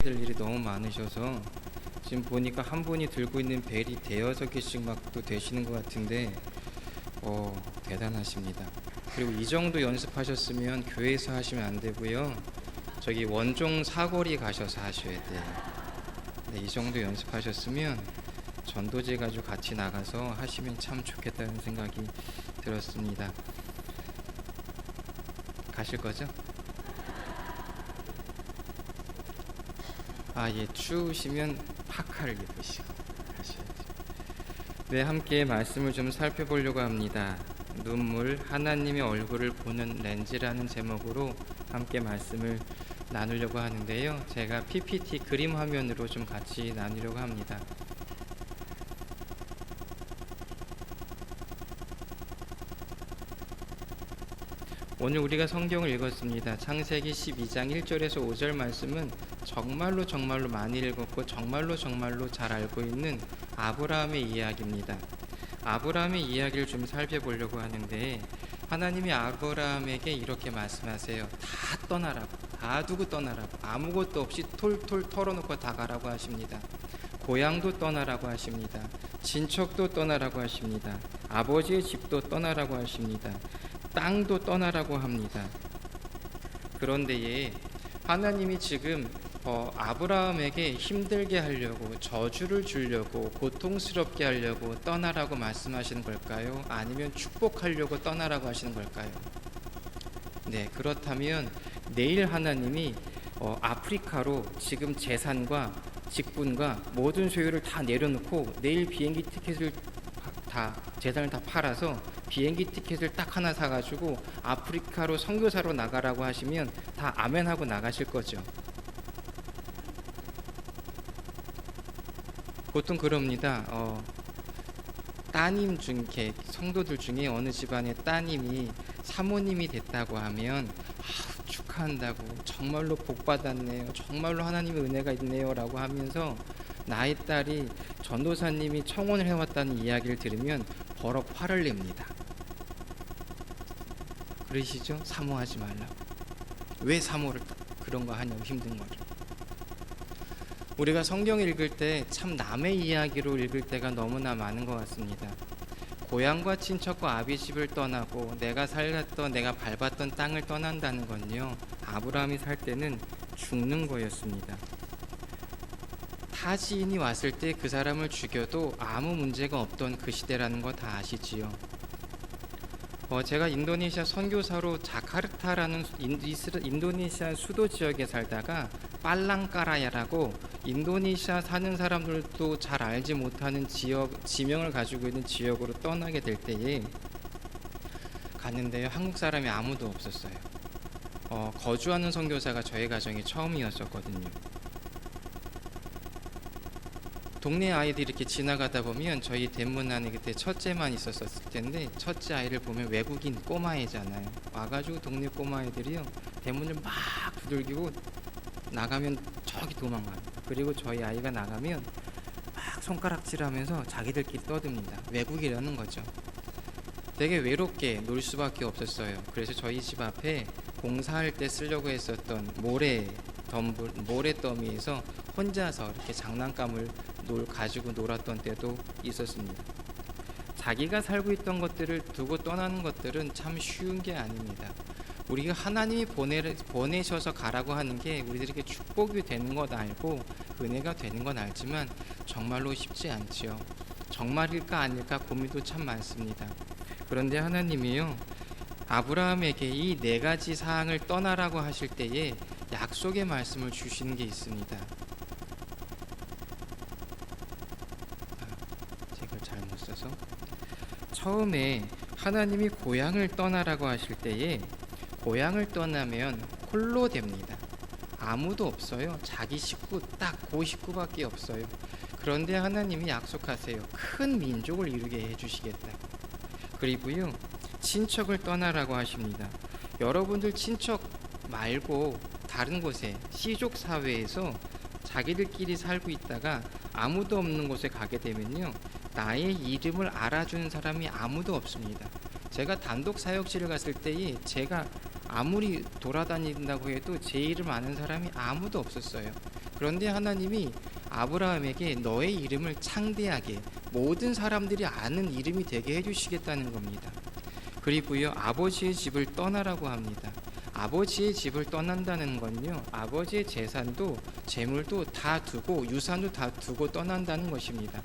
될 일이 너무 많으셔서 지금 보니까 한 분이 들고 있는 벨이 대여섯 개씩 막 또 되시는 것 같은데 대단하십니다. 그리고 이 정도 연습하셨으면 교회에서 하시면 안 되고요. 저기 원종 사거리 가셔서 하셔야 돼요. 네, 이 정도 연습하셨으면 전도제 가지고 같이 나가서 하시면 참 좋겠다는 생각이 들었습니다. 가실 거죠? 예, 추우시면 파카를 입으시고 하셔야죠. 네, 함께 말씀을 좀 살펴보려고 합니다. 눈물, 하나님의 얼굴을 보는 렌즈라는 제목으로 함께 말씀을 나누려고 하는데요. 제가 PPT 그림 화면으로 좀 같이 나누려고 합니다. 오늘 우리가 성경을 읽었습니다. 창세기 12장 1절에서 5절 말씀은 정말로 많이 읽었고 정말로 잘 알고 있는 아브라함의 이야기입니다. 아브라함의 이야기를 좀 살펴보려고 하는데, 하나님이 아브라함에게 이렇게 말씀하세요. 다 떠나라고, 다 두고 떠나라고, 아무것도 없이 톨톨 털어놓고 다 가라고 하십니다. 고향도 떠나라고 하십니다. 친척도 떠나라고 하십니다. 아버지의 집도 떠나라고 하십니다. 땅도 떠나라고 합니다. 그런데 하나님이 지금 아브라함에게 힘들게 하려고, 저주를 주려고, 고통스럽게 하려고 떠나라고 말씀하시는 걸까요? 아니면 축복하려고 떠나라고 하시는 걸까요? 네, 그렇다면 내일 하나님이 아프리카로 지금 재산과 직분과 모든 소유를 다 내려놓고 내일 비행기 티켓을 재산을 다 팔아서 비행기 티켓을 딱 하나 사가지고 아프리카로 선교사로 나가라고 하시면 다 아멘하고 나가실 거죠. 보통 그럽니다. 따님 중에, 성도들 중에 어느 집안의 따님이 사모님이 됐다고 하면 축하한다고, 정말로 복 받았네요, 정말로 하나님의 은혜가 있네요 라고 하면서 나의 딸이 전도사님이 청혼을 해왔다는 이야기를 들으면 버럭 화를 냅니다. 그러시죠? 사모하지 말라고. 왜 사모를 그런 거 하냐고, 힘든 거를. 우리가 성경 읽을 때 참 남의 이야기로 읽을 때가 너무나 많은 것 같습니다. 고향과 친척과 아비 집을 떠나고 내가 살았던, 내가 밟았던 땅을 떠난다는 건요, 아브라함이 살 때는 죽는 거였습니다. 타지인이 왔을 때 그 사람을 죽여도 아무 문제가 없던 그 시대라는 거 다 아시지요. 제가 인도네시아 선교사로 자카르타라는 인도네시아 수도 지역에 살다가 빨랑까라야라고 인도네시아 사는 사람들도 잘 알지 못하는 지명을 가지고 있는 지역으로 떠나게 될 때에 갔는데요, 한국 사람이 아무도 없었어요. 거주하는 선교사가 저희 가정이 처음이었었거든요. 동네 아이들이 이렇게 지나가다 보면 저희 대문 안에 그때 첫째만 있었을 텐데, 첫째 아이를 보면 외국인 꼬마애잖아요. 와가지고 동네 꼬마애들이요, 대문을 막 두들기고 나가면 저기 도망가요. 그리고 저희 아이가 나가면 막 손가락질하면서 자기들끼리 떠듭니다. 외국이라는 거죠. 되게 외롭게 놀 수밖에 없었어요. 그래서 저희 집 앞에 공사할 때 쓰려고 했었던 모래더미에서 혼자서 이렇게 장난감을 가지고 놀았던 때도 있었습니다. 자기가 살고 있던 것들을 두고 떠나는 것들은 참 쉬운 게 아닙니다. 우리가 하나님이 보내셔서 가라고 하는 게 우리들에게 축복이 되는 것 알고 은혜가 되는 건 알지만 정말로 쉽지 않지요. 정말일까 아닐까 고민도 참 많습니다. 그런데 하나님이요, 아브라함에게 이 네 가지 사항을 떠나라고 하실 때에 약속의 말씀을 주시는 게 있습니다. 책을 잘못 써서. 처음에 하나님이 고향을 떠나라고 하실 때에 고향을 떠나면 홀로 됩니다. 아무도 없어요. 자기 식구, 딱 그 식구밖에 없어요. 그런데 하나님이 약속하세요. 큰 민족을 이루게 해주시겠다. 그리고요, 친척을 떠나라고 하십니다. 여러분들 친척 말고 다른 곳에, 시족 사회에서 자기들끼리 살고 있다가 아무도 없는 곳에 가게 되면요, 나의 이름을 알아주는 사람이 아무도 없습니다. 제가 단독 사역실을 갔을 때에 제가 아무리 돌아다닌다고 해도 제 이름 아는 사람이 아무도 없었어요. 그런데 하나님이 아브라함에게 너의 이름을 창대하게 모든 사람들이 아는 이름이 되게 해주시겠다는 겁니다. 그리고요, 아버지의 집을 떠나라고 합니다. 아버지의 집을 떠난다는 건요, 아버지의 재산도 재물도 다 두고 유산도 다 두고 떠난다는 것입니다.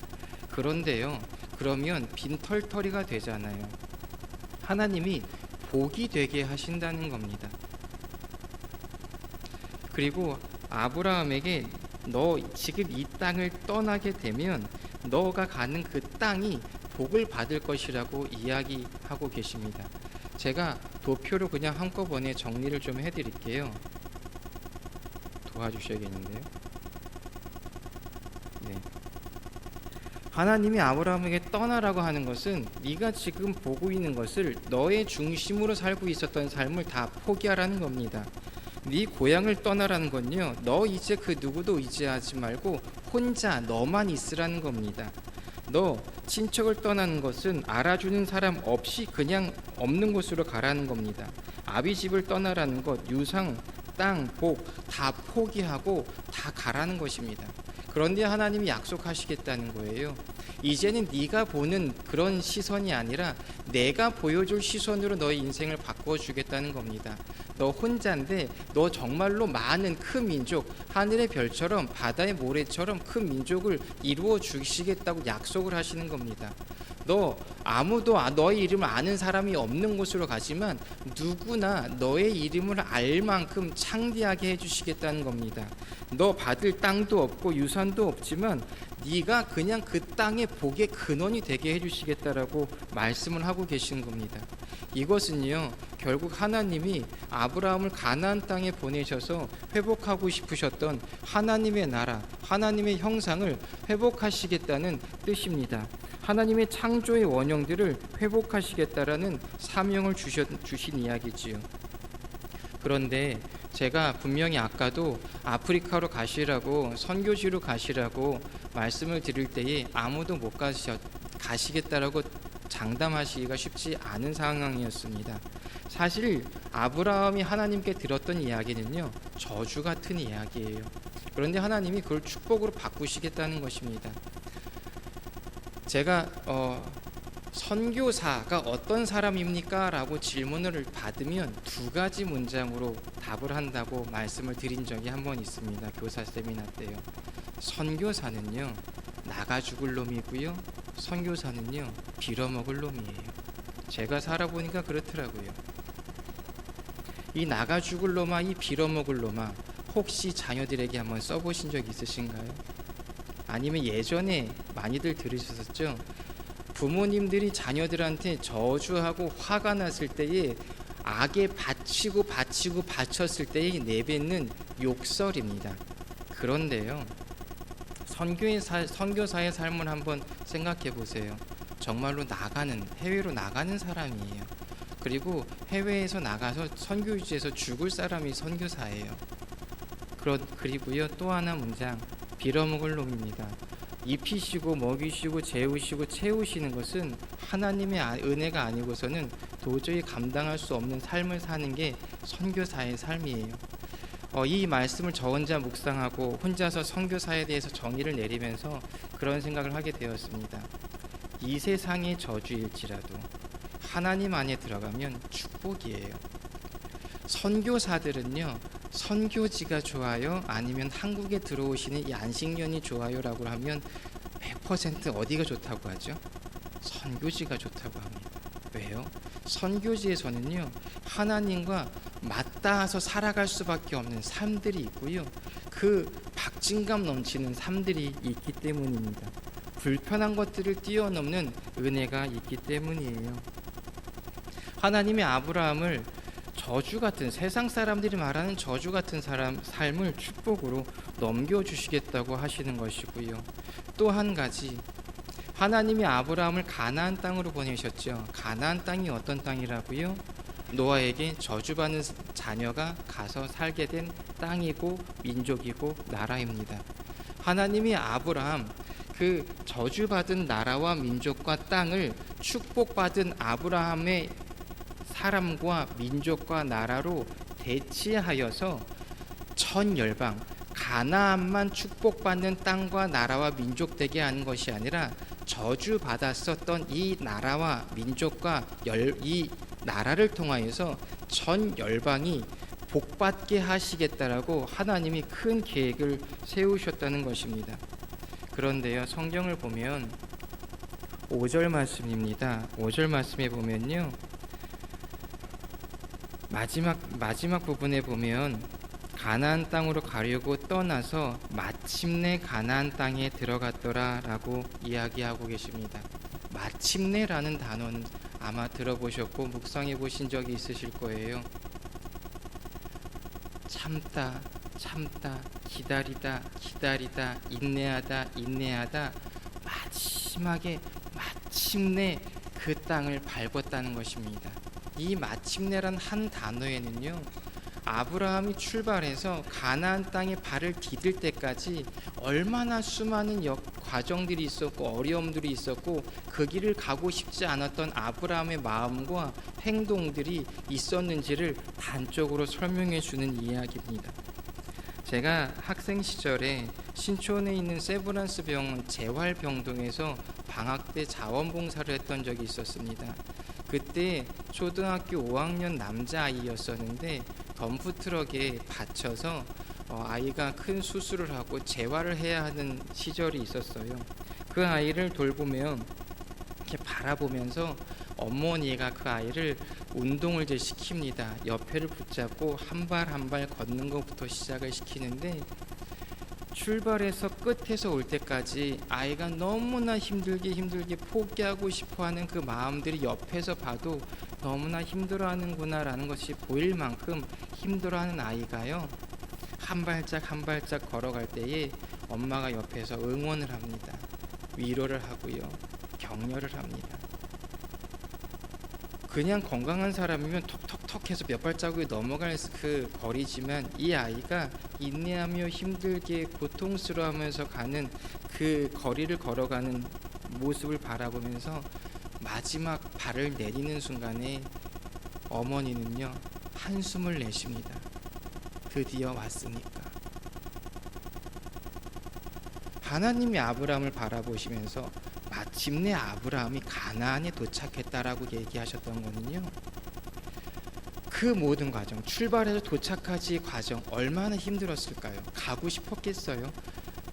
그런데요, 그러면 빈털터리가 되잖아요. 하나님이 복이 되게 하신다는 겁니다. 그리고 아브라함에게 너 지금 이 땅을 떠나게 되면 너가 가는 그 땅이 복을 받을 것이라고 이야기하고 계십니다. 제가 도표로 그냥 한꺼번에 정리를 좀 해드릴게요. 도와주셔야겠는데요. 네. 하나님이 아브라함에게 떠나라고 하는 것은 네가 지금 보고 있는 것을 너의 중심으로 살고 있었던 삶을 다 포기하라는 겁니다. 네 고향을 떠나라는 건요, 너 이제 그 누구도 의지하지 말고 혼자 너만 있으라는 겁니다. 너 친척을 떠나는 것은 알아주는 사람 없이 그냥 없는 곳으로 가라는 겁니다. 아비 집을 떠나라는 것, 유상, 땅, 복 다 포기하고 다 가라는 것입니다. 그런데 하나님이 약속하시겠다는 거예요. 이제는 네가 보는 그런 시선이 아니라 내가 보여줄 시선으로 너의 인생을 바꿔주겠다는 겁니다. 너 혼자인데 너 정말로 많은 큰 민족, 하늘의 별처럼 바다의 모래처럼 큰 민족을 이루어 주시겠다고 약속을 하시는 겁니다. 너 아무도 너의 이름을 아는 사람이 없는 곳으로 가지만 누구나 너의 이름을 알 만큼 창대하게 해주시겠다는 겁니다. 너 받을 땅도 없고 유산도 없지만 네가 그냥 그 땅의 복의 근원이 되게 해주시겠다라고 말씀을 하고 계시는 겁니다. 이것은요, 결국 하나님이 아브라함을 가나안 땅에 보내셔서 회복하고 싶으셨던 하나님의 나라, 하나님의 형상을 회복하시겠다는 뜻입니다. 하나님의 창조의 원형들을 회복하시겠다라는 사명을 주신 이야기지요. 그런데 제가 분명히 아까도 아프리카로 가시라고, 선교지로 가시라고 말씀을 드릴 때에 아무도 못 가시겠다라고 장담하시기가 쉽지 않은 상황이었습니다. 사실 아브라함이 하나님께 들었던 이야기는요, 저주 같은 이야기예요. 그런데 하나님이 그걸 축복으로 바꾸시겠다는 것입니다. 제가 선교사가 어떤 사람입니까? 라고 질문을 받으면 두 가지 문장으로 답을 한다고 말씀을 드린 적이 한 번 있습니다. 교사 세미나 때요. 선교사는요, 나가 죽을 놈이고요, 선교사는요, 빌어먹을 놈이에요. 제가 살아보니까 그렇더라고요. 이 나가 죽을 놈아, 이 빌어먹을 놈아, 혹시 자녀들에게 한번 써보신 적 있으신가요? 아니면 예전에 많이들 들으셨었죠? 부모님들이 자녀들한테 저주하고 화가 났을 때에 악에 바쳤을 때에 내뱉는 욕설입니다. 그런데요, 선교사의 삶을 한번 생각해 보세요. 정말로 해외로 나가는 사람이에요. 그리고 해외에서 나가서 선교지에서 죽을 사람이 선교사예요. 그리고요, 또 하나 문장, 빌어먹을 놈입니다. 입히시고 먹이시고 재우시고 채우시는 것은 하나님의 은혜가 아니고서는 도저히 감당할 수 없는 삶을 사는 게 선교사의 삶이에요. 이 말씀을 저 혼자 묵상하고 혼자서 선교사에 대해서 정의를 내리면서 그런 생각을 하게 되었습니다. 이 세상의 저주일지라도 하나님 안에 들어가면 축복이에요. 선교사들은요, 선교지가 좋아요? 아니면 한국에 들어오시는 이 안식년이 좋아요?라고 하면 100% 어디가 좋다고 하죠? 선교지가 좋다고 합니다. 왜요? 선교지에서는요, 하나님과 맞닿아서 살아갈 수밖에 없는 삶들이 있고요, 그 박진감 넘치는 삶들이 있기 때문입니다. 불편한 것들을 뛰어넘는 은혜가 있기 때문이에요. 하나님이 아브라함을 저주 같은, 세상 사람들이 말하는 저주 같은 삶을 축복으로 넘겨주시겠다고 하시는 것이고요. 또 한 가지, 하나님이 아브라함을 가나안 땅으로 보내셨죠. 가나안 땅이 어떤 땅이라고요? 노아에게 저주받는 자녀가 가서 살게 된 땅이고 민족이고 나라입니다. 하나님이 아브라함, 그 저주받은 나라와 민족과 땅을 축복받은 아브라함의 사람과 민족과 나라로 대치하여서 전 열방 가나안만 축복받는 땅과 나라와 민족 되게 하는 것이 아니라 저주받았었던 이 나라와 민족과 이 나라를 통하여서 전 열방이 복받게 하시겠다라고 하나님이 큰 계획을 세우셨다는 것입니다. 그런데요, 성경을 보면 5절 말씀입니다. 5절 말씀에 보면요, 마지막 부분에 보면 가나안 땅으로 가려고 떠나서 마침내 가나안 땅에 들어갔더라라고 이야기하고 계십니다. 마침내라는 단어는 아마 들어보셨고 묵상해 보신 적이 있으실 거예요. 참다, 기다리다, 인내하다, 마침내 그 땅을 밟았다는 것입니다. 이 마침내란 한 단어에는요, 아브라함이 출발해서 가나안 땅에 발을 디딜 때까지 얼마나 수많은 과정들이 있었고 어려움들이 있었고 그 길을 가고 싶지 않았던 아브라함의 마음과 행동들이 있었는지를 단적으로 설명해 주는 이야기입니다. 제가 학생 시절에 신촌에 있는 세브란스 병원 재활병동에서 방학 때 자원봉사를 했던 적이 있었습니다. 그때 초등학교 5학년 남자아이였었는데 덤프트럭에 받쳐서 아이가 큰 수술을 하고 재활을 해야 하는 시절이 있었어요. 그 아이를 돌보며 이렇게 바라보면서 어머니가 그 아이를 운동을 이제 시킵니다. 옆에를 붙잡고 한 발 한 발 걷는 것부터 시작을 시키는데 출발해서 끝에서 올 때까지 아이가 너무나 힘들게 포기하고 싶어하는 그 마음들이 옆에서 봐도 너무나 힘들어하는구나라는 것이 보일 만큼 힘들어하는 아이가요, 한 발짝 걸어갈 때에 엄마가 옆에서 응원을 합니다. 위로를 하고요, 격려를 합니다. 그냥 건강한 사람이면 톡톡톡 해서 몇 발자국이 넘어갈 그 거리지만 이 아이가 인내하며 힘들게 고통스러워하면서 가는 그 거리를 걸어가는 모습을 바라보면서 마지막 발을 내리는 순간에 어머니는요, 한숨을 내쉽니다. 드디어 왔으니까. 하나님이 아브라함을 바라보시면서 마침내 아브라함이 가나안에 도착했다라고 얘기하셨던 거는요, 그 모든 과정, 출발해서 도착하지 과정 얼마나 힘들었을까요? 가고 싶었겠어요?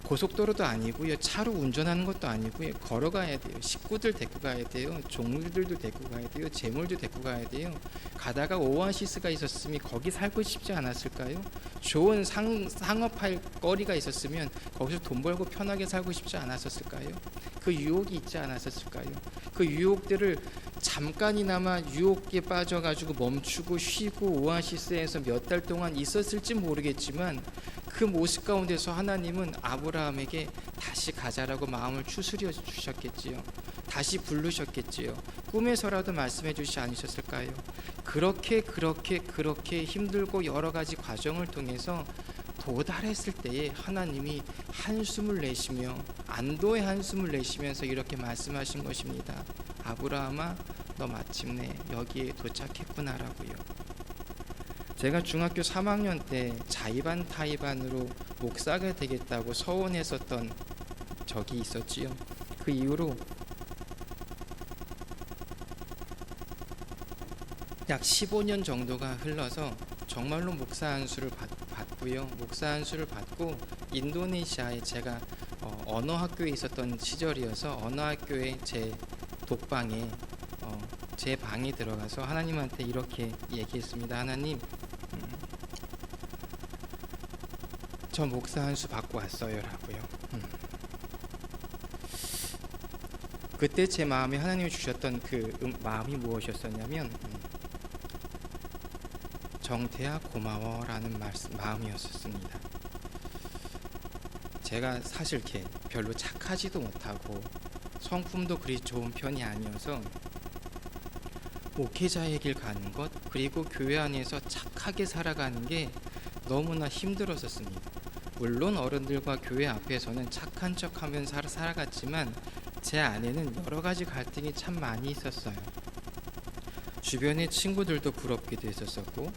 고속도로도 아니고요, 차로 운전하는 것도 아니고요, 걸어가야 돼요. 식구들 데리고 가야 돼요. 종들도 데리고 가야 돼요. 재물도 데리고 가야 돼요. 가다가 오아시스가 있었으면 거기 살고 싶지 않았을까요? 좋은 상업할 거리가 있었으면 거기서 돈 벌고 편하게 살고 싶지 않았을까요? 그 유혹이 있지 않았을까요? 그 유혹들을 잠깐이나마 유혹에 빠져가지고 멈추고 쉬고 오아시스에서 몇 달 동안 있었을지 모르겠지만 그 모습 가운데서 하나님은 아브라함에게 다시 가자라고 마음을 추스려 주셨겠지요. 다시 부르셨겠지요. 꿈에서라도 말씀해 주시지 않으셨을까요? 그렇게 힘들고 여러 가지 과정을 통해서 도달했을 때에 하나님이 한숨을 내쉬며 안도의 한숨을 내쉬면서 이렇게 말씀하신 것입니다. 아브라함아, 너 마침내 여기에 도착했구나라고요. 제가 중학교 3학년 때 자의반 타의반으로 목사가 되겠다고 서원했었던 적이 있었지요. 그 이후로 약 15년 정도가 흘러서 정말로 목사 안수를 받고요. 목사 안수를 받고 인도네시아에 제가 언어학교에 있었던 시절이어서 언어학교에 제 독방에 제 방에 들어가서 하나님한테 이렇게 얘기했습니다. 하나님, 저 목사 안수 받고 왔어요 라고요. 그때 제 마음에 하나님이 주셨던 그 마음이 무엇이었었냐면 정태야 고마워 라는 마음이었었습니다. 제가 사실 이렇게 별로 착하지도 못하고 성품도 그리 좋은 편이 아니어서 목회자의 길 가는 것, 그리고 교회 안에서 착하게 살아가는 게 너무나 힘들었었습니다. 물론 어른들과 교회 앞에서는 착한 척하면 살아갔지만 제 안에는 여러 가지 갈등이 참 많이 있었어요. 주변의 친구들도 부럽기도 했었고,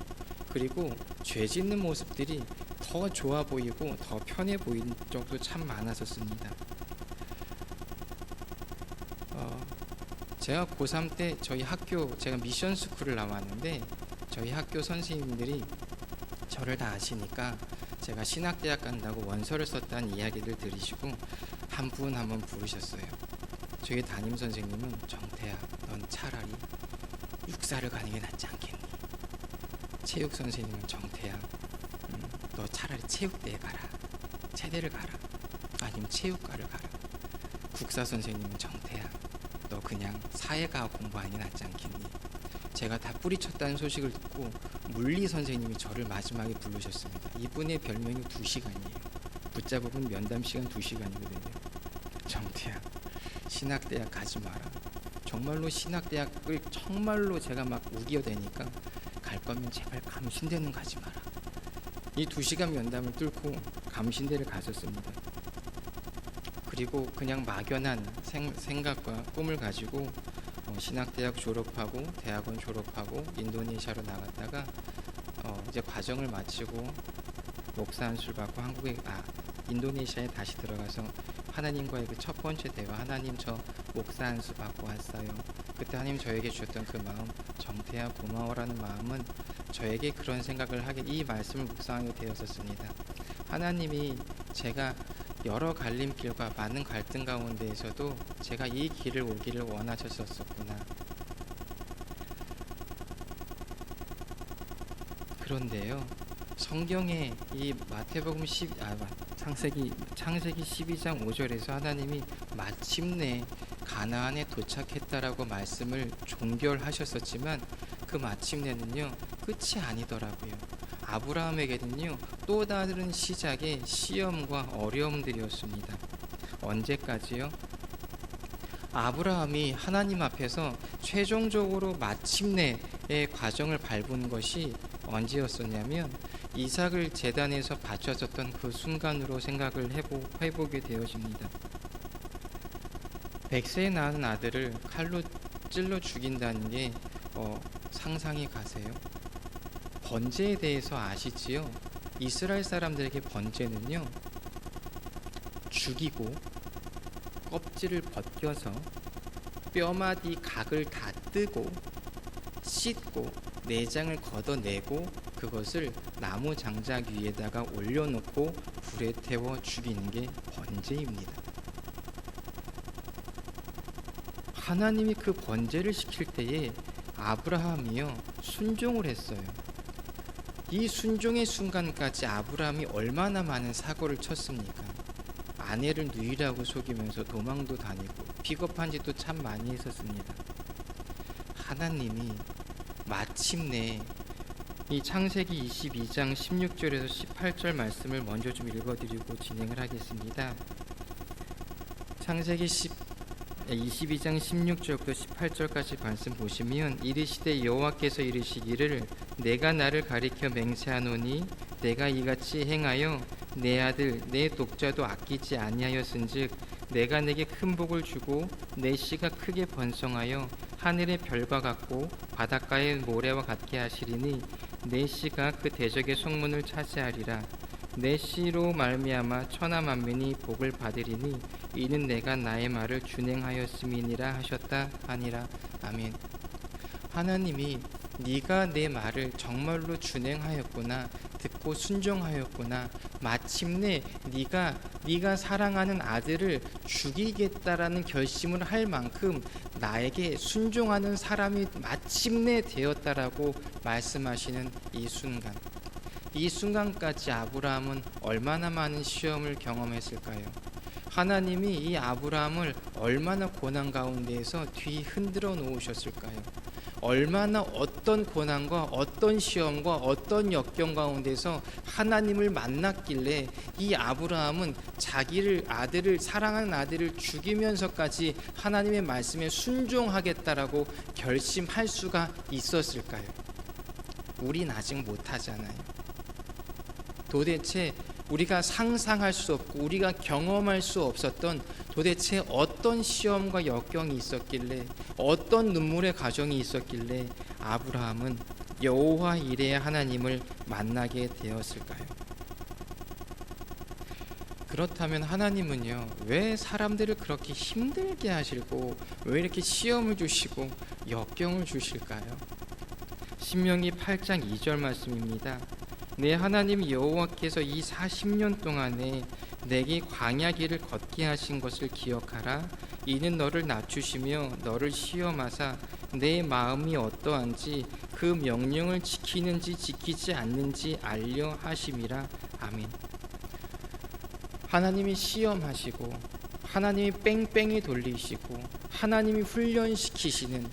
그리고 죄 짓는 모습들이 더 좋아 보이고 더 편해 보인 적도 참 많았었습니다. 제가 고3 때 제가 미션 스쿨을 나왔는데 저희 학교 선생님들이 저를 다 아시니까 제가 신학대학 간다고 원서를 썼다는 이야기를 들으시고 한 분 한 분 부르셨어요. 저희 담임 선생님은 정태야, 넌 차라리 육사를 가는 게 낫지 않겠니? 체육 선생님은 정태야, 너 차라리 체육대에 가라, 체대를 가라, 아니면 체육과를 가라. 국사 선생님은 정태야, 너 그냥 사회과학 공부하는 게 낫지 않겠니? 제가 다 뿌리쳤다는 소식을 듣고 물리 선생님이 저를 마지막에 부르셨습니다. 이분의 별명이 2시간이에요. 붙잡으면 면담 시간 2시간이거든요. 정태야, 신학대학 가지 마라. 정말로 신학대학을 정말로 제가 막 우겨대니까 갈 거면 제발 감신대는 가지 마라. 이 2시간 면담을 뚫고 감신대를 갔었습니다. 그리고 그냥 막연한 생각과 꿈을 가지고 신학대학 졸업하고 대학원 졸업하고 인도네시아로 나갔다가 이제 과정을 마치고 목사 안수를 받고 인도네시아에 다시 들어가서 하나님과의 그 첫 번째 대화, 하나님 저 목사 안수 받고 왔어요. 그때 하나님 저에게 주셨던 그 마음, 정태야 고마워라는 마음은 저에게 그런 생각을 하게, 이 말씀을 묵상하게 되었었습니다. 하나님이 제가 여러 갈림길과 많은 갈등 가운데에서도 제가 이 길을 오기를 원하셨었구나. 그런데요, 성경에 이 마태복음 창세기 12장 5절에서 하나님이 마침내 가나안에 도착했다라고 말씀을 종결하셨었지만 그 마침내는요 끝이 아니더라고요. 아브라함에게는요 또 다른 시작의 시험과 어려움들이었습니다. 언제까지요? 아브라함이 하나님 앞에서 최종적으로 마침내의 과정을 밟은 것이 언제였었냐면 이삭을 제단에서 바쳐졌던 그 순간으로 생각을 해보게 되어집니다. 100세에 낳은 아들을 칼로 찔러 죽인다는 게 상상이 가세요? 번제에 대해서 아시지요? 이스라엘 사람들에게 번제는요 죽이고 껍질을 벗겨서 뼈마디 각을 다 뜨고 씻고 내장을 걷어내고 그것을 나무 장작 위에다가 올려놓고 불에 태워 죽이는 게 번제입니다. 하나님이 그 번제를 시킬 때에 아브라함이요 순종을 했어요. 이 순종의 순간까지 아브라함이 얼마나 많은 사고를 쳤습니까? 아내를 누이라고 속이면서 도망도 다니고 비겁한 짓도 참 많이 했었습니다. 하나님이 마침내 이 창세기 22장 16절에서 18절 말씀을 먼저 좀 읽어드리고 진행을 하겠습니다. 창세기 22장 16절부터 18절까지 말씀 보시면 이르시되 여호와께서 이르시기를 내가 나를 가리켜 맹세하노니 내가 이같이 행하여 내 아들 내 독자도 아끼지 아니하였은즉 내가 내게 큰 복을 주고 내 씨가 크게 번성하여 하늘의 별과 같고 바닷가의 모래와 같게 하시리니 내 씨가 그 대적의 성문을 차지하리라. 내 씨로 말미암아 천하 만민이 복을 받으리니 이는 내가 나의 말을 준행하였음이니라 하셨다 하니라. 아멘. 하나님이 네가 내 말을 정말로 준행하였구나, 듣고 순종하였구나, 마침내 네가 사랑하는 아들을 죽이겠다라는 결심을 할 만큼 나에게 순종하는 사람이 마침내 되었다라고 말씀하시는 이 순간까지 아브라함은 얼마나 많은 시험을 경험했을까요? 하나님이 이 아브라함을 얼마나 고난 가운데에서 흔들어 놓으셨을까요? 얼마나 어떤 고난과 어떤 시험과 어떤 역경 가운데서 하나님을 만났길래 이 아브라함은 사랑하는 아들을 죽이면서까지 하나님의 말씀에 순종하겠다라고 결심할 수가 있었을까요? 우린 아직 못하잖아요. 도대체 우리가 상상할 수 없고 우리가 경험할 수 없었던 도대체 어떤 시험과 역경이 있었길래, 어떤 눈물의 과정이 있었길래 아브라함은 여호와 이레의 하나님을 만나게 되었을까요? 그렇다면 하나님은요, 왜 사람들을 그렇게 힘들게 하시고 왜 이렇게 시험을 주시고 역경을 주실까요? 신명기 8장 2절 말씀입니다. 내 하나님 여호와께서 이 40년 동안에 내게 광야 길을 걷게 하신 것을 기억하라. 이는 너를 낮추시며 너를 시험하사 내 마음이 어떠한지 그 명령을 지키는지 지키지 않는지 알려 하심이라. 아멘. 하나님이 시험하시고 하나님이 뺑뺑이 돌리시고 하나님이 훈련시키시는,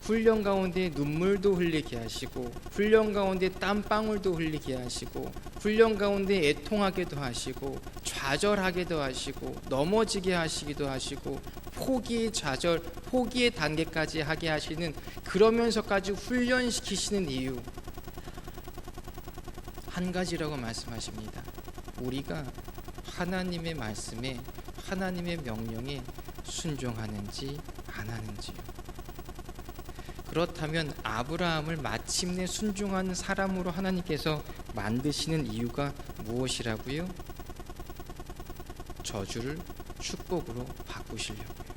훈련 가운데 눈물도 흘리게 하시고 훈련 가운데 땀방울도 흘리게 하시고 훈련 가운데 애통하게도 하시고 좌절하게도 하시고 넘어지게 하시기도 하시고 포기의 좌절, 포기의 단계까지 하게 하시는, 그러면서까지 훈련시키시는 이유 한 가지라고 말씀하십니다. 우리가 하나님의 말씀에, 하나님의 명령에 순종하는지 안 하는지요. 그렇다면 아브라함을 마침내 순종하는 사람으로 하나님께서 만드시는 이유가 무엇이라고요? 저주를 축복으로 바꾸시려고요.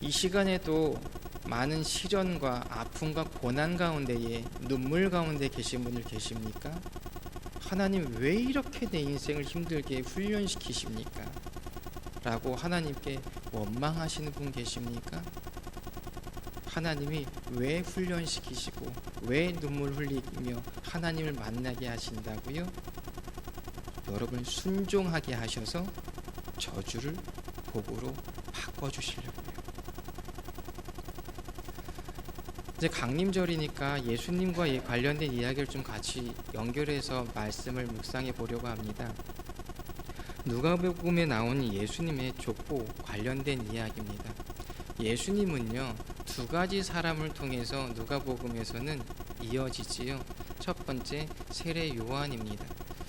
이 시간에도 많은 시련과 아픔과 고난 가운데에, 눈물 가운데 계신 분들 계십니까? 하나님 왜 이렇게 내 인생을 힘들게 훈련시키십니까? 라고 하나님께 원망하시는 분 계십니까? 하나님이 왜 훈련시키시고 왜 눈물 흘리며 하나님을 만나게 하신다고요? 여러분을 순종하게 하셔서 저주를 복으로 바꿔주시려고요. 이제 강림절이니까 예수님과 관련된 이야기를 좀 같이 연결해서 말씀을 묵상해 보려고 합니다. 누가복음에 나온 예수님의 족보 관련된 이야기입니다. 예수님은요, 두 가지 사람을 통해서 누가복음에서는 이어지지요. 첫 번째, 세례 요한입니다.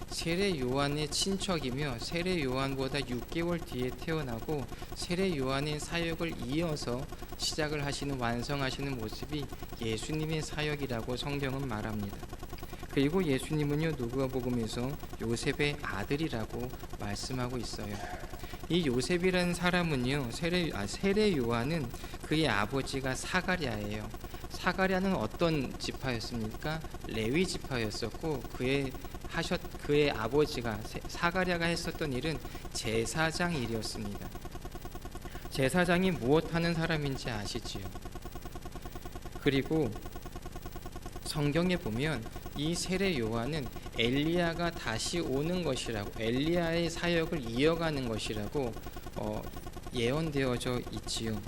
세례 요한의 친척이며 세례 요한보다 6개월 뒤에 태어나고 세례 요한의 사역을 이어서 시작을 하시는, 완성하시는 모습이 예수님의 사역이라고 성경은 말합니다. 그리고 예수님은요, 누가복음에서 요셉의 아들이라고 말씀하고 있어요. 이 요셉이라는 사람은요, 세례 요한은 그의 아버지가 사가랴예요. 사가랴는 어떤 지파였습니까? 레위 지파였었고 그의 아버지가 사가랴가 했었던 일은 제사장 일이었습니다. 제사장이 무엇하는 사람인지 아시지요? 그리고 성경에 보면 이 세례 요한은 엘리야가 다시 오는 것이라고, 엘리야의 사역을 이어가는 것이라고 예언되어져 있지요.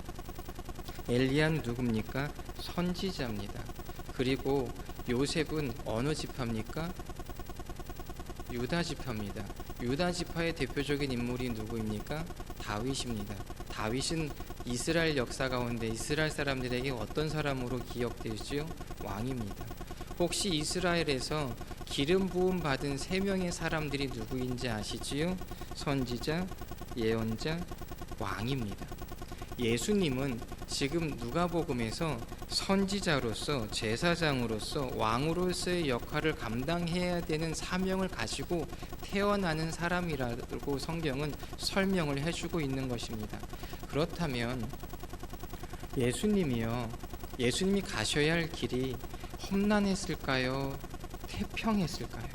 엘리야는 누굽니까? 선지자입니다. 그리고 요셉은 어느 지파입니까? 유다 지파입니다. 유다 지파의 대표적인 인물이 누구입니까? 다윗입니다. 다윗은 이스라엘 역사 가운데 이스라엘 사람들에게 어떤 사람으로 기억되지요? 왕입니다. 혹시 이스라엘에서 기름 부음 받은 3명의 사람들이 누구인지 아시지요? 선지자, 예언자, 왕입니다. 예수님은 지금 누가복음에서 선지자로서, 제사장으로서, 왕으로서의 역할을 감당해야 되는 사명을 가지고 태어나는 사람이라고 성경은 설명을 해주고 있는 것입니다. 그렇다면 예수님이 가셔야 할 길이 험난했을까요? 태평했을까요?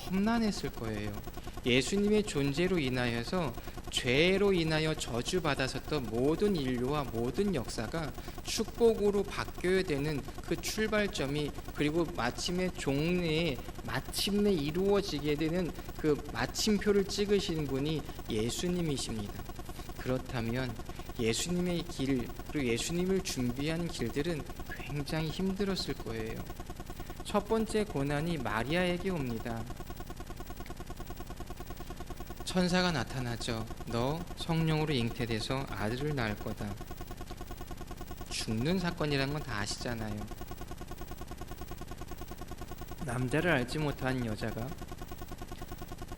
험난했을 거예요. 예수님의 존재로 인하여서, 죄로 인하여 저주받았었던 모든 인류와 모든 역사가 축복으로 바뀌어야 되는 그 출발점이, 그리고 마침내 종래에 마침내 이루어지게 되는 그 마침표를 찍으신 분이 예수님이십니다. 그렇다면 예수님의 길, 그리고 예수님을 준비하는 길들은 굉장히 힘들었을 거예요. 첫 번째 고난이 마리아에게 옵니다. 천사가 나타나죠. 너 성령으로 잉태돼서 아들을 낳을 거다. 죽는 사건이라는 건 다 아시잖아요. 남자를 알지 못한 여자가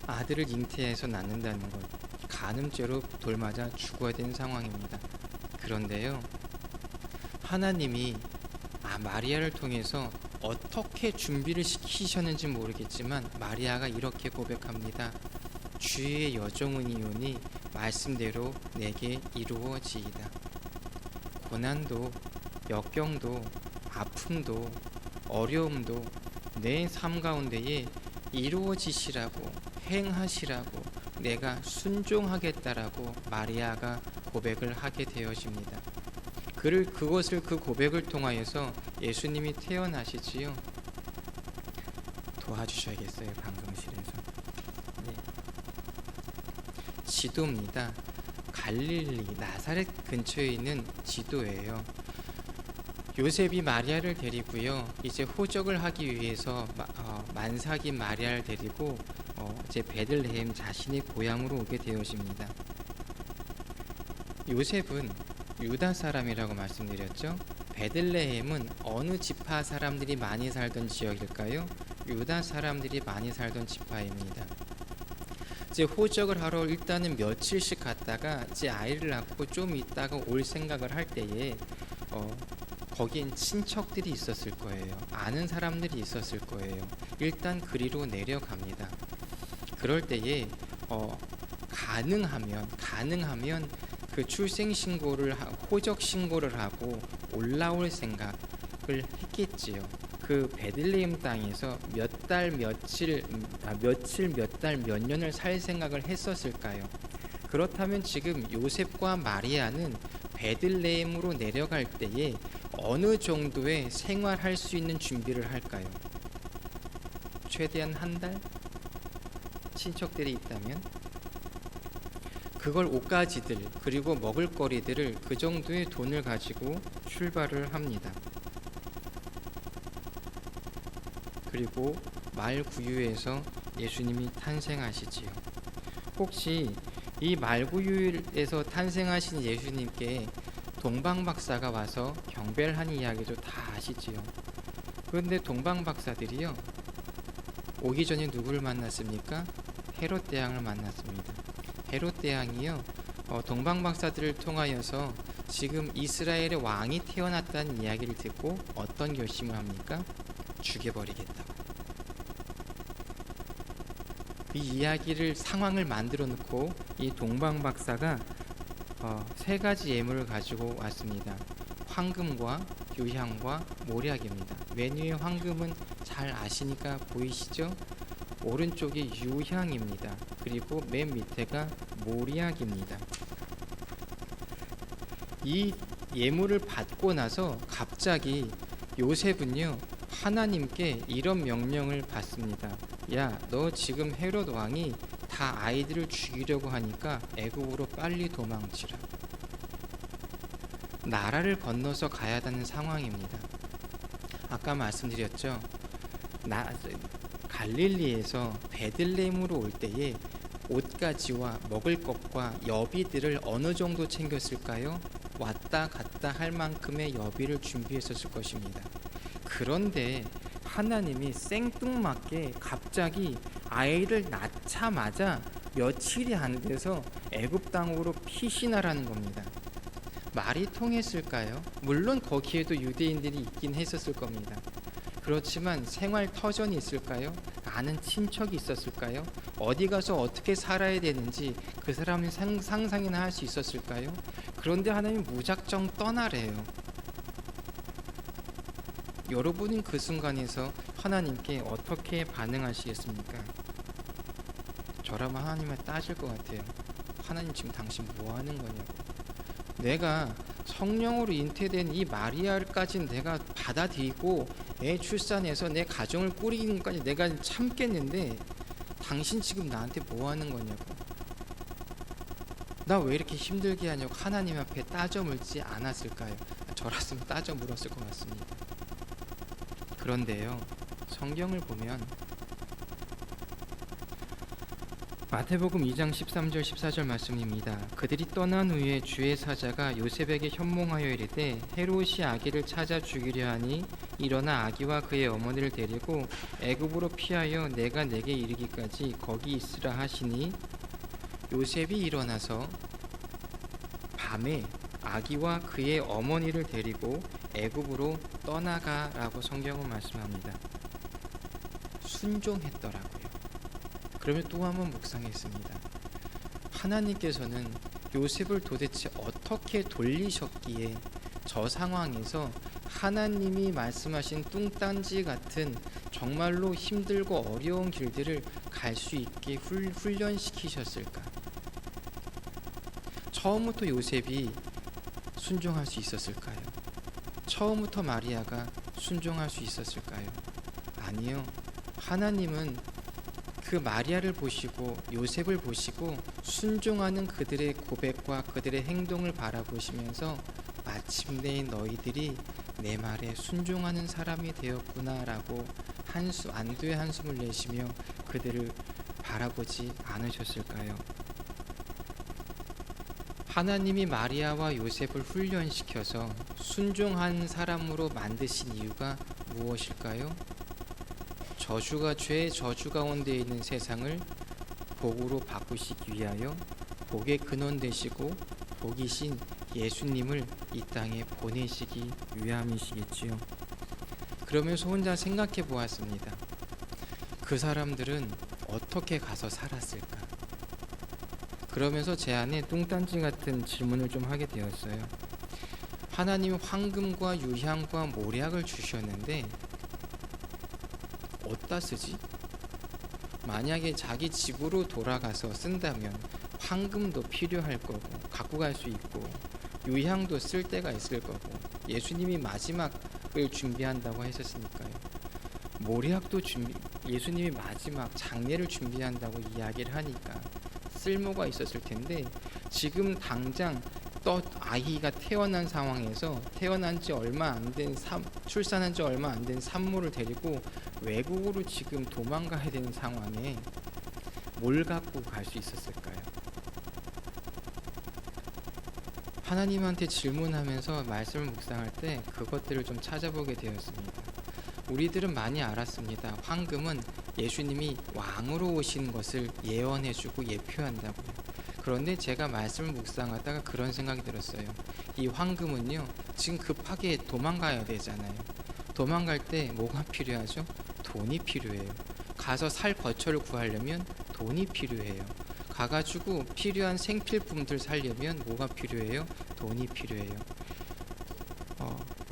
아들을 잉태해서 낳는다는 것, 간음죄로 돌맞아 죽어야 되는 상황입니다. 그런데요, 하나님이 마리아를 통해서 어떻게 준비를 시키셨는지 모르겠지만 마리아가 이렇게 고백합니다. 주의 여종은이오니 말씀대로 내게 이루어지이다. 고난도, 역경도, 아픔도, 어려움도 내 삶 가운데에 이루어지시라고, 행하시라고 내가 순종하겠다라고 마리아가 고백을 하게 되어집니다. 그 고백을 통하여서 예수님이 태어나시지요. 도와주셔야겠어요. 방송실에서. 네. 지도입니다. 갈릴리 나사렛 근처에 있는 지도예요. 요셉이 마리아를 데리고요. 이제 호적을 하기 위해서 만삭인 마리아를 데리고 이제 베들레헴 자신의 고향으로 오게 되어집니다. 요셉은 유다 사람이라고 말씀드렸죠. 베들레헴은 어느 지파 사람들이 많이 살던 지역일까요? 유다 사람들이 많이 살던 지파입니다. 이제 호적을 하러 일단은 며칠씩 갔다가 이제 아이를 낳고 좀 있다가 올 생각을 할 때에 거긴 친척들이 있었을 거예요. 아는 사람들이 있었을 거예요. 일단 그리로 내려갑니다. 그럴 때에 가능하면 그 출생 신고를 호적 신고를 하고 올라올 생각을 했겠지요. 그 베들레헴 땅에서 몇 달 몇 년을 살 생각을 했었을까요? 그렇다면 지금 요셉과 마리아는 베들레헴으로 내려갈 때에 어느 정도의 생활할 수 있는 준비를 할까요? 최대한 한 달? 친척들이 있다면? 그걸 옷가지들 그리고 먹을거리들을 그 정도의 돈을 가지고 출발을 합니다. 그리고 말구유에서 예수님이 탄생하시지요. 혹시 이 말구유에서 탄생하신 예수님께 동방박사가 와서 경배를 한 이야기도 다 아시지요. 그런데 동방박사들이요, 오기 전에 누구를 만났습니까? 헤롯 대왕을 만났습니다. 헤롯 대왕이요, 동방박사들을 통하여서 지금 이스라엘의 왕이 태어났다는 이야기를 듣고 어떤 결심을 합니까? 죽여버리겠다고. 이 이야기를 상황을 만들어 놓고 이 동방박사가 세 가지 예물을 가지고 왔습니다. 황금과 유향과 모략입니다. 맨 위에 황금은 잘 아시니까 보이시죠? 오른쪽이 유향입니다. 그리고 맨 밑에가 모략입니다. 이 예물을 받고 나서 갑자기 요셉은요, 하나님께 이런 명령을 받습니다. 야, 너 지금 헤롯 왕이 다 아이들을 죽이려고 하니까 애국으로 빨리 도망치라. 나라를 건너서 가야 하는 상황입니다. 아까 말씀드렸죠. 갈릴리에서 베들레헴으로 올 때에 옷가지와 먹을 것과 여비들을 어느 정도 챙겼을까요? 왔다 갔다 할 만큼의 여비를 준비했었을 것입니다. 그런데 하나님이 생뚱맞게 갑자기 아이를 낳자마자 며칠이 안 돼서 애굽 땅으로 피신하라는 겁니다. 말이 통했을까요? 물론 거기에도 유대인들이 있긴 했었을 겁니다. 그렇지만 생활 터전이 있을까요? 아는 친척이 있었을까요? 어디 가서 어떻게 살아야 되는지 그 사람이 상상이나 할 수 있었을까요? 그런데 하나님이 무작정 떠나래요. 여러분은 그 순간에서 하나님께 어떻게 반응하시겠습니까? 저라면 하나님을 따질 것 같아요. 하나님, 지금 당신 뭐 하는 거냐고. 내가 성령으로 잉태된 이 마리아까지는 내가 받아들이고 애 출산해서 내 가정을 꾸리는 것까지 내가 참겠는데 당신 지금 나한테 뭐 하는 거냐고. 나 왜 이렇게 힘들게 하냐고 하나님 앞에 따져 물지 않았을까요? 저랐으면 따져 물었을 것 같습니다. 그런데요, 성경을 보면 마태복음 2장 13절 14절 말씀입니다. 그들이 떠난 후에 주의 사자가 요셉에게 현몽하여 이르되 헤롯이 아기를 찾아 죽이려 하니 일어나 아기와 그의 어머니를 데리고 애굽으로 피하여 내가 내게 이르기까지 거기 있으라 하시니, 요셉이 일어나서 밤에 아기와 그의 어머니를 데리고 애굽으로 떠나가라고 성경은 말씀합니다. 순종했더라고요. 그러면 또 한번 묵상했습니다. 하나님께서는 요셉을 도대체 어떻게 돌리셨기에 저 상황에서 하나님이 말씀하신 뚱딴지 같은 정말로 힘들고 어려운 길들을 갈 수 있게 훈련시키셨을까? 처음부터 요셉이 순종할 수 있었을까요? 처음부터 마리아가 순종할 수 있었을까요? 아니요. 하나님은 그 마리아를 보시고 요셉을 보시고 순종하는 그들의 고백과 그들의 행동을 바라보시면서 마침내 너희들이 내 말에 순종하는 사람이 되었구나라고 안도의 한숨을 내쉬며 그들을 바라보지 않으셨을까요? 하나님이 마리아와 요셉을 훈련시켜서 순종한 사람으로 만드신 이유가 무엇일까요? 죄의 저주 가운데 있는 세상을 복으로 바꾸시기 위하여 복의 근원 되시고 복이신 예수님을 이 땅에 보내시기 위함이시겠지요. 그러면서 혼자 생각해 보았습니다. 그 사람들은 어떻게 가서 살았을까? 그러면서 제 안에 뚱딴지 같은 질문을 좀 하게 되었어요. 하나님은 황금과 유향과 모략을 주셨는데 어디다 쓰지? 만약에 자기 집으로 돌아가서 쓴다면 황금도 필요할 거고 갖고 갈 수 있고 유향도 쓸 때가 있을 거고 예수님이 마지막을 준비한다고 했었으니까요. 모략도 예수님이 마지막 장례를 준비한다고 이야기를 하니까 쓸모가 있었을 텐데 지금 당장 아이가 태어난 상황에서 출산한 지 얼마 안 된 산모를 데리고 외국으로 지금 도망가야 되는 상황에 뭘 갖고 갈 수 있었을까요? 하나님한테 질문하면서 말씀을 묵상할 때 그것들을 좀 찾아보게 되었습니다. 우리들은 많이 알았습니다. 황금은 예수님이 왕으로 오신 것을 예언해주고 예표한다고요. 그런데 제가 말씀을 묵상하다가 그런 생각이 들었어요. 이 황금은요, 지금 급하게 도망가야 되잖아요. 도망갈 때 뭐가 필요하죠? 돈이 필요해요. 가서 살 거처를 구하려면 돈이 필요해요. 가가지고 필요한 생필품들 사려면 뭐가 필요해요? 돈이 필요해요.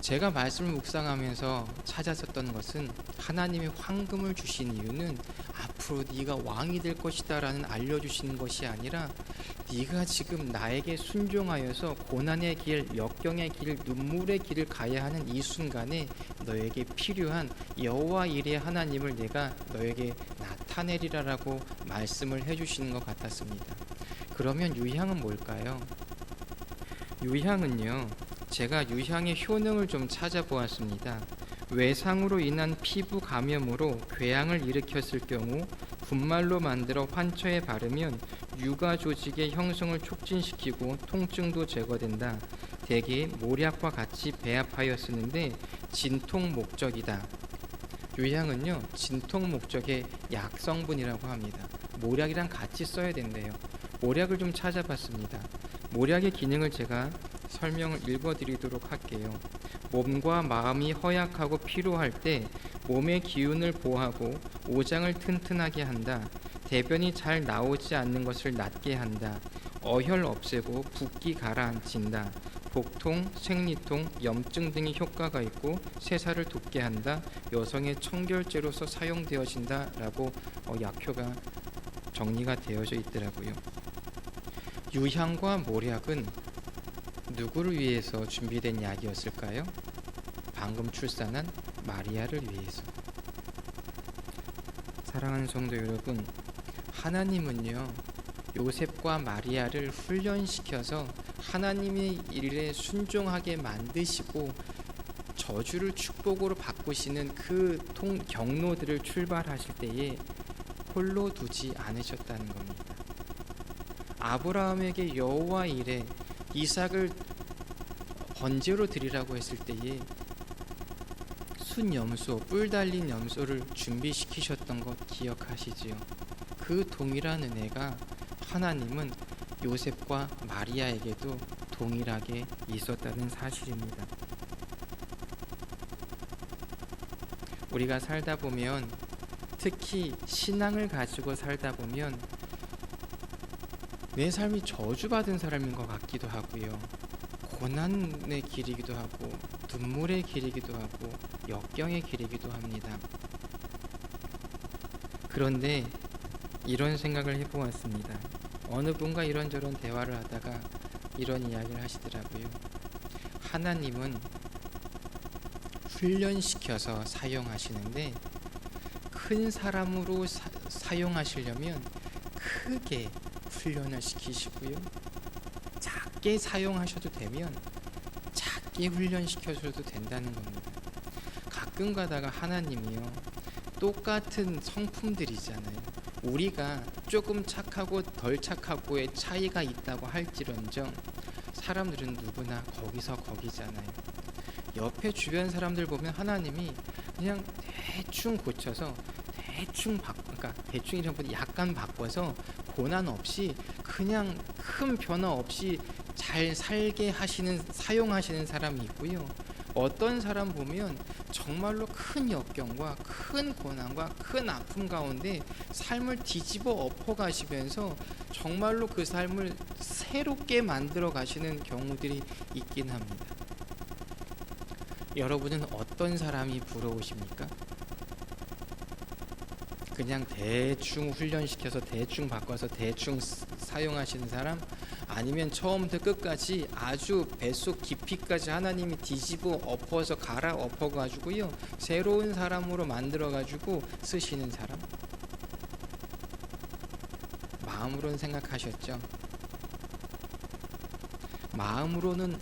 제가 말씀을 묵상하면서 찾았었던 것은 하나님이 황금을 주신 이유는 앞으로 네가 왕이 될 것이다 라는 알려주시는 것이 아니라 네가 지금 나에게 순종하여서 고난의 길, 역경의 길, 눈물의 길을 가야 하는 이 순간에 너에게 필요한 여호와 일의 하나님을 내가 너에게 나타내리라라고 말씀을 해주시는 것 같았습니다. 그러면 유향은 뭘까요? 유향은요, 제가 유향의 효능을 좀 찾아보았습니다. 외상으로 인한 피부 감염으로 궤양을 일으켰을 경우 분말로 만들어 환처에 바르면 유가 조직의 형성을 촉진시키고 통증도 제거된다. 대개 모략과 같이 배합하여 쓰는데 진통 목적이다. 유향은요, 진통 목적의 약성분이라고 합니다. 모략이랑 같이 써야 된대요. 모략을 좀 찾아봤습니다. 모략의 기능을 제가 설명을 읽어드리도록 할게요. 몸과 마음이 허약하고 피로할 때 몸의 기운을 보하고 오장을 튼튼하게 한다. 대변이 잘 나오지 않는 것을 낫게 한다. 어혈 없애고 붓기 가라앉힌다. 복통, 생리통, 염증 등의 효과가 있고 세사를 돋게 한다. 여성의 청결제로서 사용되어진다라고 약효가 정리가 되어져 있더라고요. 유향과 모략은 누구를 위해서 준비된 약이었을까요? 방금 출산한 마리아를 위해서. 사랑하는 성도 여러분, 하나님은요, 요셉과 마리아를 훈련시켜서 하나님의 일에 순종하게 만드시고 저주를 축복으로 바꾸시는 그 경로들을 출발하실 때에 홀로 두지 않으셨다는 겁니다. 아브라함에게 여호와 일에 이삭을 번제로 드리라고 했을 때에 순염소, 뿔 달린 염소를 준비시키셨던 것 기억하시지요? 그 동일한 은혜가 하나님은 요셉과 마리아에게도 동일하게 있었다는 사실입니다. 우리가 살다 보면, 특히 신앙을 가지고 살다 보면 내 삶이 저주받은 사람인 것 같기도 하고요. 고난의 길이기도 하고 눈물의 길이기도 하고 역경의 길이기도 합니다. 그런데 이런 생각을 해보았습니다. 어느 분과 이런저런 대화를 하다가 이런 이야기를 하시더라고요. 하나님은 훈련시켜서 사용하시는데 큰 사람으로 사용하시려면 크게 훈련을 시키시고요. 작게 사용하셔도 되면 작게 훈련시켜줘도 된다는 겁니다. 가끔 가다가 하나님이요, 똑같은 성품들이잖아요. 우리가 조금 착하고 덜 착하고의 차이가 있다고 할지언정 사람들은 누구나 거기서 거기잖아요. 옆에 주변 사람들 보면 하나님이 그냥 대충 고쳐서 그러니까 대충이라기보다 약간 바꿔서 고난 없이 그냥 큰 변화 없이 잘 살게 사용하시는 사람이 있고요. 어떤 사람 보면 정말로 큰 역경과 큰 고난과 큰 아픔 가운데 삶을 뒤집어 엎어 가시면서 정말로 그 삶을 새롭게 만들어 가시는 경우들이 있긴 합니다. 여러분은 어떤 사람이 부러우십니까? 그냥 대충 훈련시켜서 대충 바꿔서 대충 사용하시는 사람? 아니면 처음부터 끝까지 아주 뱃속 깊이까지 하나님이 뒤집어 엎어서 갈아 엎어 가지고요, 새로운 사람으로 만들어 가지고 쓰시는 사람? 마음으로는 생각하셨죠? 마음으로는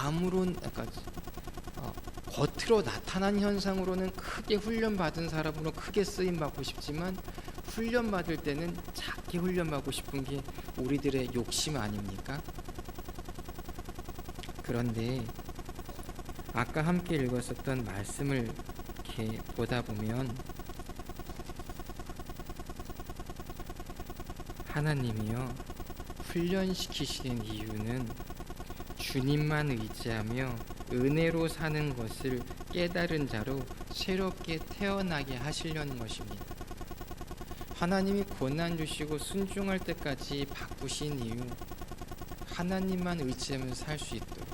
그러니까 겉으로 나타난 현상으로는 크게 훈련받은 사람으로 크게 쓰임받고 싶지만 훈련받을 때는 작게 훈련받고 싶은 게 우리들의 욕심 아닙니까? 그런데 아까 함께 읽었었던 말씀을 이렇게 보다 보면 하나님이요, 훈련시키시는 이유는 주님만 의지하며 은혜로 사는 것을 깨달은 자로 새롭게 태어나게 하시려는 것입니다. 하나님이 고난 주시고 순종할 때까지 바꾸신 이유, 하나님만 의지하며 살 수 있도록,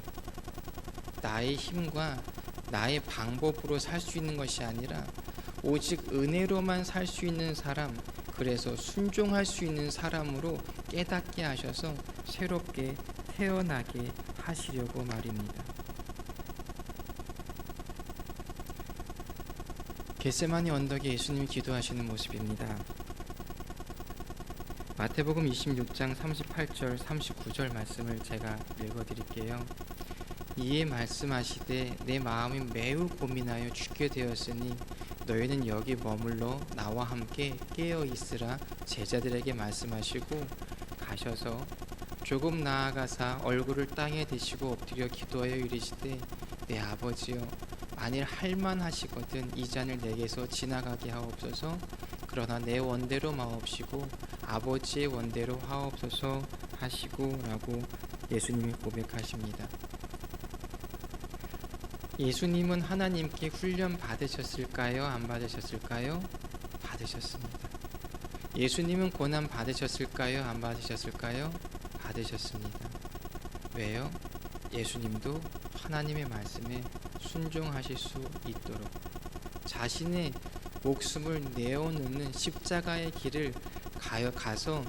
나의 힘과 나의 방법으로 살 수 있는 것이 아니라 오직 은혜로만 살 수 있는 사람, 그래서 순종할 수 있는 사람으로 깨닫게 하셔서 새롭게 태어나게 하시려고 말입니다. 겟세마니 언덕에 예수님이 기도하시는 모습입니다. 마태복음 26장 38절 39절 말씀을 제가 읽어드릴게요. 이에 말씀하시되 내 마음이 매우 고민하여 죽게 되었으니 너희는 여기 머물러 나와 함께 깨어 있으라 제자들에게 말씀하시고 가셔서 조금 나아가사 얼굴을 땅에 대시고 엎드려 기도하여 이르시되 내 아버지여, 만일 할만하시거든 이 잔을 내게서 지나가게 하옵소서. 그러나 내 원대로 마옵시고 아버지의 원대로 하옵소서 하시고 라고 예수님이 고백하십니다. 예수님은 하나님께 훈련 받으셨을까요? 안 받으셨을까요? 받으셨습니다. 예수님은 고난 받으셨을까요? 안 받으셨을까요? 받으셨습니다. 왜요? 예수님도 하나님의 말씀에 순종하실 수 있도록 자신의 목숨을 내어놓는 십자가의 길을 가서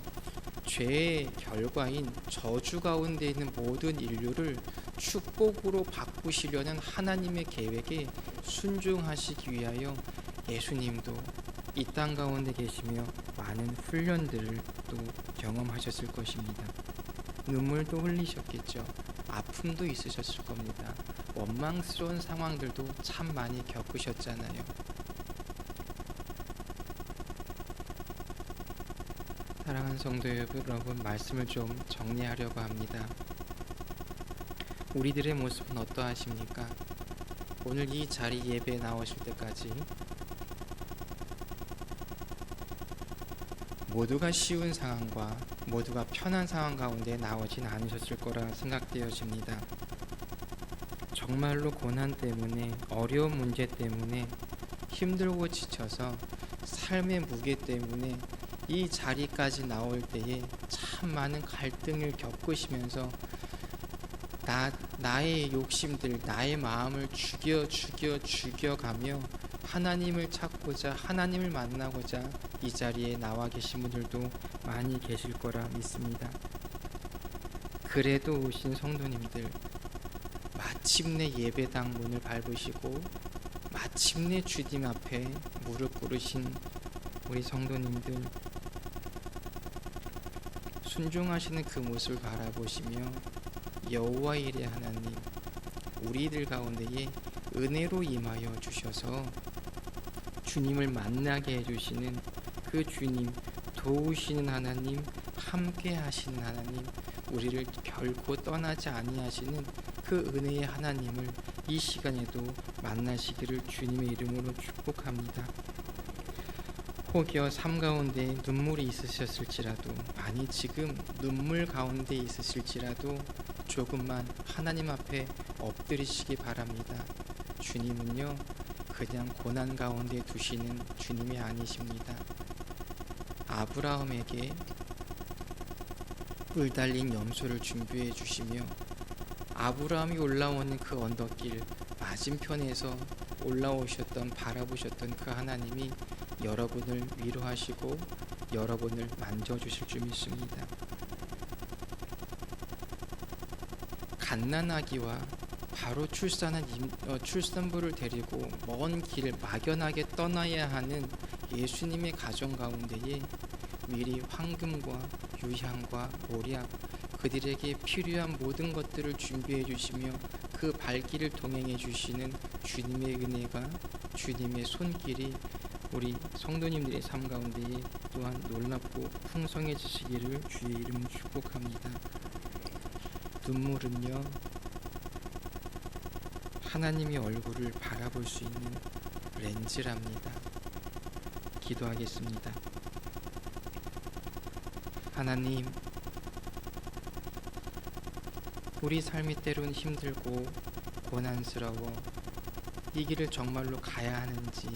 죄의 결과인 저주 가운데 있는 모든 인류를 축복으로 바꾸시려는 하나님의 계획에 순종하시기 위하여 예수님도 이 땅 가운데 계시며 많은 훈련들을 또 경험하셨을 것입니다. 눈물도 흘리셨겠죠. 아픔도 있으셨을 겁니다. 원망스러운 상황들도 참 많이 겪으셨잖아요. 사랑하는 성도 여러분, 말씀을 좀 정리하려고 합니다. 우리들의 모습은 어떠하십니까? 오늘 이 자리 예배에 나오실 때까지 모두가 쉬운 상황과 모두가 편한 상황 가운데 나오진 않으셨을 거라 생각되어집니다. 정말로 고난 때문에, 어려운 문제 때문에 힘들고 지쳐서 삶의 무게 때문에 이 자리까지 나올 때에 참 많은 갈등을 겪으시면서 나의 욕심들, 나의 마음을 죽여가며 하나님을 찾고자, 하나님을 만나고자 이 자리에 나와 계신 분들도 많이 계실 거라 믿습니다. 그래도 오신 성도님들, 마침내 예배당 문을 밟으시고 마침내 주님 앞에 무릎 꿇으신 우리 성도님들, 순종하시는 그 모습을 바라보시며 여호와 일의 하나님, 우리들 가운데에 은혜로 임하여 주셔서 주님을 만나게 해주시는 그 주님, 도우시는 하나님, 함께 하시는 하나님, 우리를 결코 떠나지 아니하시는 그 은혜의 하나님을 이 시간에도 만나시기를 주님의 이름으로 축복합니다. 혹여 삶 가운데 눈물이 있으셨을지라도, 아니 지금 눈물 가운데 있으실지라도 조금만 하나님 앞에 엎드리시기 바랍니다. 주님은요, 그냥 고난 가운데 두시는 주님이 아니십니다. 아브라함에게 뿔 달린 염소를 준비해 주시며 아브라함이 올라오는 그 언덕길 맞은편에서 올라오셨던, 바라보셨던 그 하나님이 여러분을 위로하시고 여러분을 만져주실 줄 믿습니다. 갓난아기와 바로 출산한 출산부를 데리고 먼 길 막연하게 떠나야 하는 예수님의 가정 가운데에 미리 황금과 유향과 몰약, 그들에게 필요한 모든 것들을 준비해 주시며 그 발길을 동행해 주시는 주님의 은혜가, 주님의 손길이 우리 성도님들의 삶 가운데에 또한 놀랍고 풍성해지시기를 주의 이름으로 축복합니다. 눈물은요, 하나님의 얼굴을 바라볼 수 있는 렌즈랍니다. 기도하겠습니다. 하나님, 우리 삶이 때론 힘들고 고난스러워 이 길을 정말로 가야 하는지,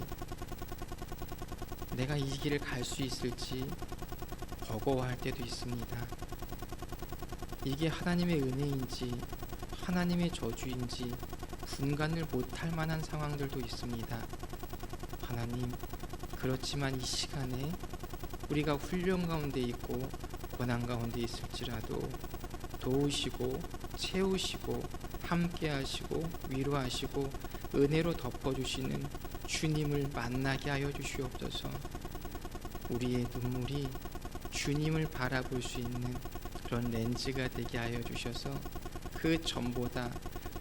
내가 이 길을 갈 수 있을지 버거워할 때도 있습니다. 이게 하나님의 은혜인지 하나님의 저주인지 분간을 못할 만한 상황들도 있습니다. 하나님, 그렇지만 이 시간에 우리가 훈련 가운데 있고 고난 가운데 있을지라도 도우시고 채우시고 함께하시고 위로하시고 은혜로 덮어주시는 주님을 만나게 하여 주시옵소서. 우리의 눈물이 주님을 바라볼 수 있는 그런 렌즈가 되게 하여 주셔서 그 전보다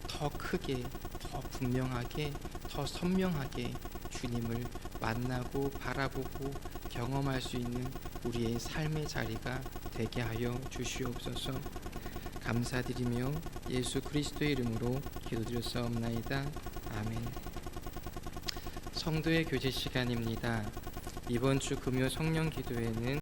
더 크게, 더 분명하게, 더 선명하게 주님을 만나고 바라보고 경험할 수 있는 우리의 삶의 자리가 되게 하여 주시옵소서. 감사드리며 예수 그리스도의 이름으로 기도드렸사옵나이다. 아멘. 성도의 교제 시간입니다. 이번 주 금요 성령 기도회는